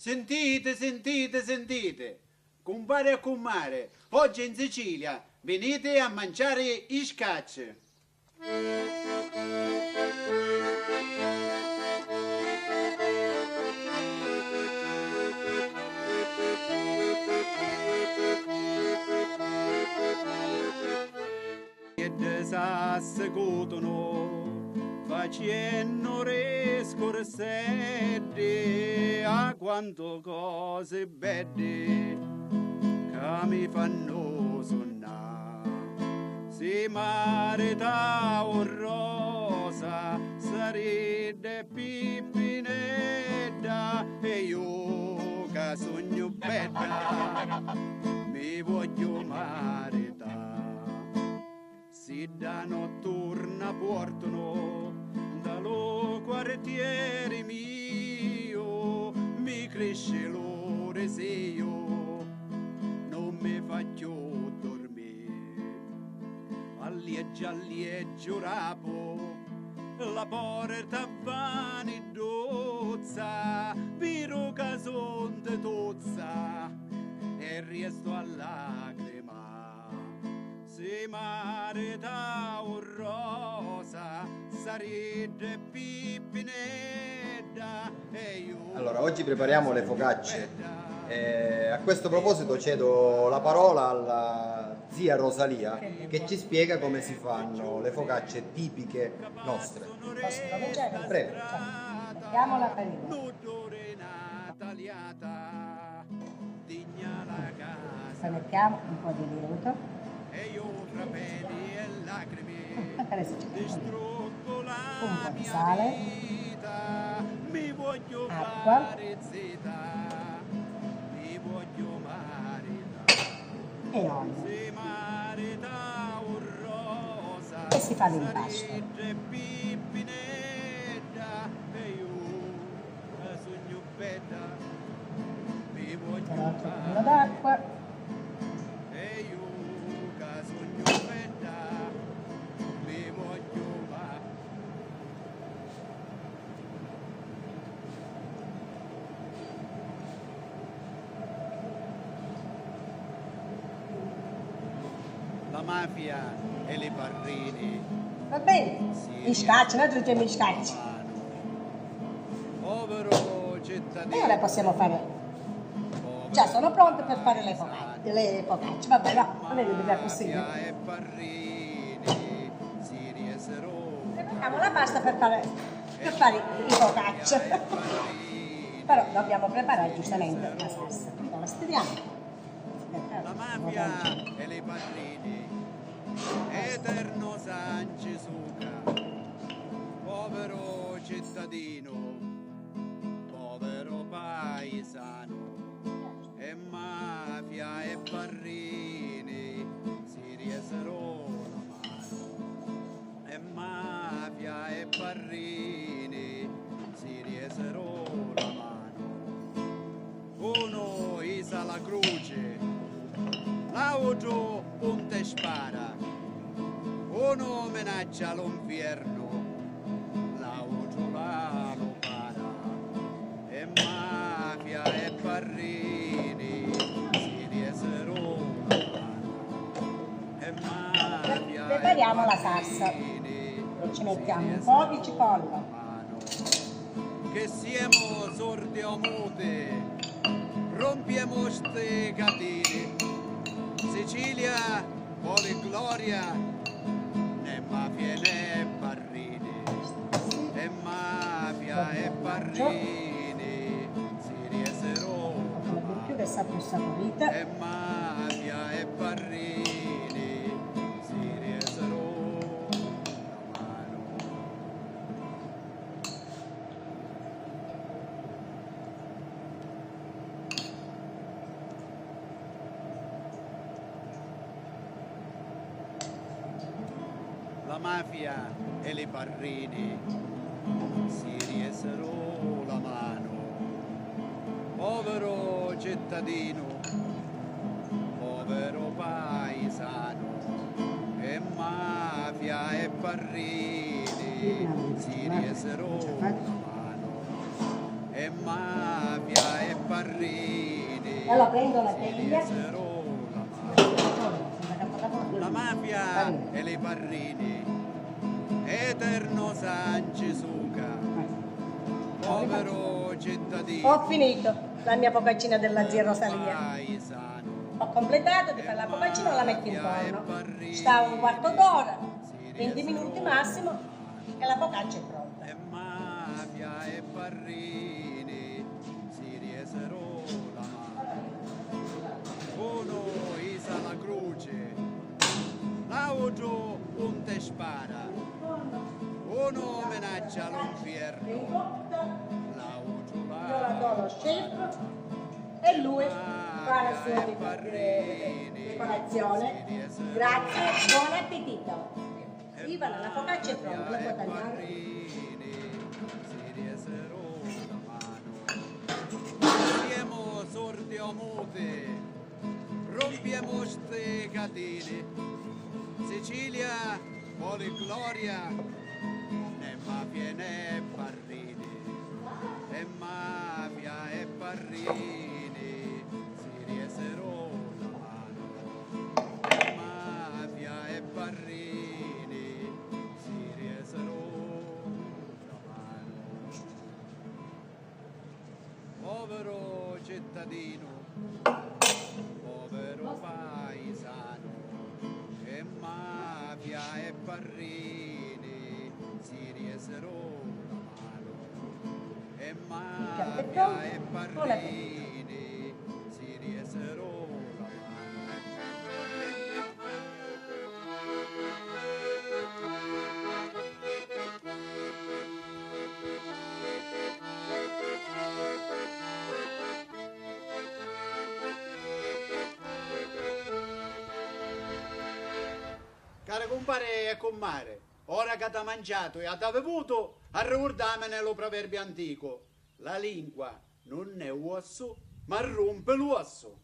Sentite, sentite, sentite. Compare e comare, oggi in Sicilia venite a mangiare i scacci. E s'assecutono facendo scorsette a quanto cose belle che mi fanno sonnare. Se marita o rosa sarebbe pippinetta e io che sogno bella mi voglio maritare. Si da notturna portano dallo quartiere mio, mi cresce l'oresio, non mi faccio dormire. Alleggia rapo, la porta vanidozza, piro casonte tozza e resto a lacrima. Se marita o rosa sarebbe pippinetta e io... Allora, oggi prepariamo le focacce. A questo proposito cedo la parola alla zia Rosalia che ci spiega come si fanno le focacce tipiche nostre. Posso cominciare? Prego. Mettiamo la farina. Poi mettiamo un po' di lievito. Adesso ci mettiamo un po' di sale, acqua e olio e si fa l'impasto. Un altro pochino d'acqua. La mafia e le barrine. Va bene, gli scacci, noi utilizziamo gli scacci. Povero cittadino. E ora possiamo fare. Già sono pronte per fare le focacce. Vabbè, va, non è che dobbiamo così. Prepariamo la pasta per fare i focacce. Però dobbiamo preparare giustamente la salsa. La stiriamo. La mafia e le barrine, eterno San Gesù, povero cittadino, povero paesano, e mafia e barrine si riesero la mano, e mafia e barrine si riesero la mano, uno isa la croce, l'auto punta e spara, uno minaccia l'inferno, l'auto la lo para, e mafia e barrini si riesero la mano, e mafia prepariamo la salsa e ci mettiamo un po' di cipolla, che siamo sordi o mute, rompiamo ste catene. Sicilia vuole gloria, né mafia né barrine, e mafia e barrine si riesero come di più che sa più saporita. e mafia e barrine si riesero la mano. La mafia e le barrine si riesero la mano. Povero cittadino, povero paesano, e mafia e barrine si riesero la mano. E mafia e barrine parrini, Allora prendo la teglia. la mafia e le parrini, eterno San Gesuca, povero cittadino. Ho finito la mia focaccina della zia Rosalia. Paesano, Ho completato di fare la focaccina e la metto in forno. Sta un quarto d'ora, 20 minuti massimo e la focaccia è pronta. e mafia e parrini si riesero la mano. Uno isa la croce, l'altro un te spara. Uno minaccia l'inferno, l'altro Io la do lo chef e lui fa la sua decorazione. Grazie, buon appetito. Ivana, la focaccia è pronta, la puoi tagliare? si riesero la mano. Siamo sordi o muti, rompiamo ste catene. Sicilia vuole gloria, né mafia né parrini, e mafia e parrini si riesero la mano. E mafia e parrini si riesero la mano. Povero cittadino, povero paesano, e mafia e parrini si riesero la mano. E mafia e parrini si riesero la Caro compare e comare, ora che ti mangiato e ti bevuto, ricordamene lo proverbio antico. La lingua non è osso, ma rompe l'osso.